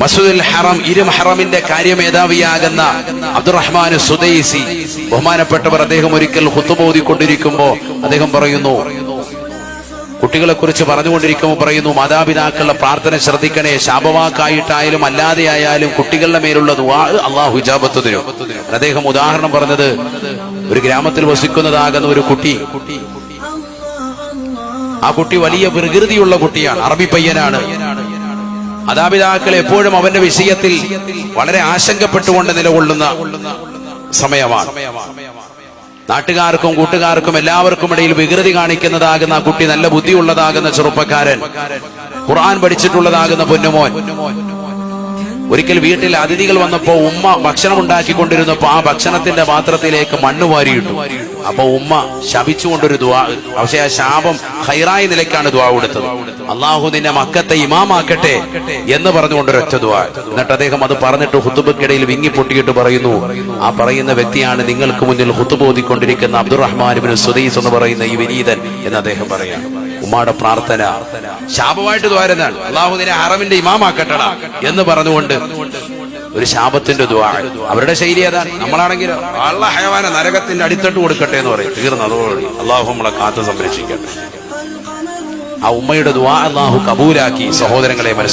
മസ്ജിദുൽ ഹറം ഇരുമഹറമിന്റെ കാര്യമേധാവിയാകുന്ന അബ്ദുറഹ്മാൻ സുദൈസി ബഹുമാനപ്പെട്ടവർ, അദ്ദേഹം ഒരിക്കൽ ഖുത്ബ ഓതിക്കൊണ്ടിരിക്കുമ്പോൾ അദ്ദേഹം പറയുന്നു, കുട്ടികളെ കുറിച്ച് പറഞ്ഞുകൊണ്ടിരിക്കുമ്പോൾ പറയുന്നു, മാതാപിതാക്കളുടെ പ്രാർത്ഥന ശ്രദ്ധിക്കണേ. ശാപവാക്കായിട്ടായാലും അല്ലാതെ ആയാലും കുട്ടികളുടെ മേലുള്ള ദുആ അല്ലാഹു ഇജാബത്ത് തരും. അദ്ദേഹം ഉദാഹരണം പറഞ്ഞത്, ഒരു ഗ്രാമത്തിൽ വസിക്കുന്നതാകുന്ന ഒരു കുട്ടി, ആ കുട്ടി വലിയ വികൃതിയുള്ള കുട്ടിയാണ്, അറബി പയ്യനാണ്. മാതാപിതാക്കൾ എപ്പോഴും അവന്റെ വിഷയത്തിൽ വളരെ ആശങ്കപ്പെട്ടുകൊണ്ട് നിലകൊള്ളുന്ന സമയമാണ്. നാട്ടുകാർക്കും കൂട്ടുകാർക്കും എല്ലാവർക്കും ഇടയിൽ വികൃതി കാണിക്കുന്നതാകുന്ന ആ കുട്ടി നല്ല ബുദ്ധിയുള്ളതാകുന്ന ചെറുപ്പക്കാരൻ, ഖുർആൻ പഠിച്ചിട്ടുള്ളതാകുന്ന പൊന്നുമോൻ. ഒരിക്കൽ വീട്ടിൽ അതിഥികൾ വന്നപ്പോ ഉമ്മ ഭക്ഷണം ഉണ്ടാക്കിക്കൊണ്ടിരുന്നപ്പോ ആ ഭക്ഷണത്തിന്റെ പാത്രത്തിലേക്ക് മണ്ണ് വാരിയിട്ടു. അപ്പൊ ഉമ്മ ശപിച്ചുകൊണ്ടൊരു ദുആ, പക്ഷെ ആ ശാപം ഖൈറായ നിലയ്ക്കാണ് ദുആ കൊടുത്തത്. അള്ളാഹു നിന്നെ മക്കത്തെ ഇമാമാക്കട്ടെ എന്ന് പറഞ്ഞുകൊണ്ടൊരൊറ്റ ദുആ. എന്നിട്ട് അദ്ദേഹം അത് പറഞ്ഞിട്ട് ഖുതുബക്കിടയിൽ വിങ്ങിപ്പൊട്ടിയിട്ട് പറയുന്നു, ആ പറയുന്ന വ്യക്തിയാണ് നിങ്ങൾക്ക് മുന്നിൽ ഖുതുബ ഓതിക്കൊണ്ടിരിക്കുന്ന അബ്ദുറഹ്മാൻ ഇബ്നു സുദൈസ് എന്ന് പറയുന്ന ഈ വിനീതൻ എന്ന് അദ്ദേഹം പറയാണ്. ഉമ്മയുടെ പ്രാർത്ഥന ശാപമായിട്ട് ദ്വാരുന്നതാണ്, അള്ളാഹു നിന്നെ ഹറമിന്റെ ഇമാമാക്കട്ടടാ എന്ന് പറഞ്ഞുകൊണ്ട് ഒരു ശാപത്തിന്റെ ദുആ. അവരുടെ ശൈലി അതാണ്. നമ്മളാണെങ്കിലോ അല്ലാഹ് ഹയവാന നരകത്തിന്റെ അടിത്തട്ട് കൊടുക്കട്ടെ എന്ന് പറയും. തീർന്നു, അതോടുകൂടി അള്ളാഹു നമ്മളെ കാത്തു സംരക്ഷിക്കട്ടെ. ആ ഉമ്മയുടെ ദുആ അള്ളാഹു കബൂലാക്കി. സഹോദരങ്ങളെ,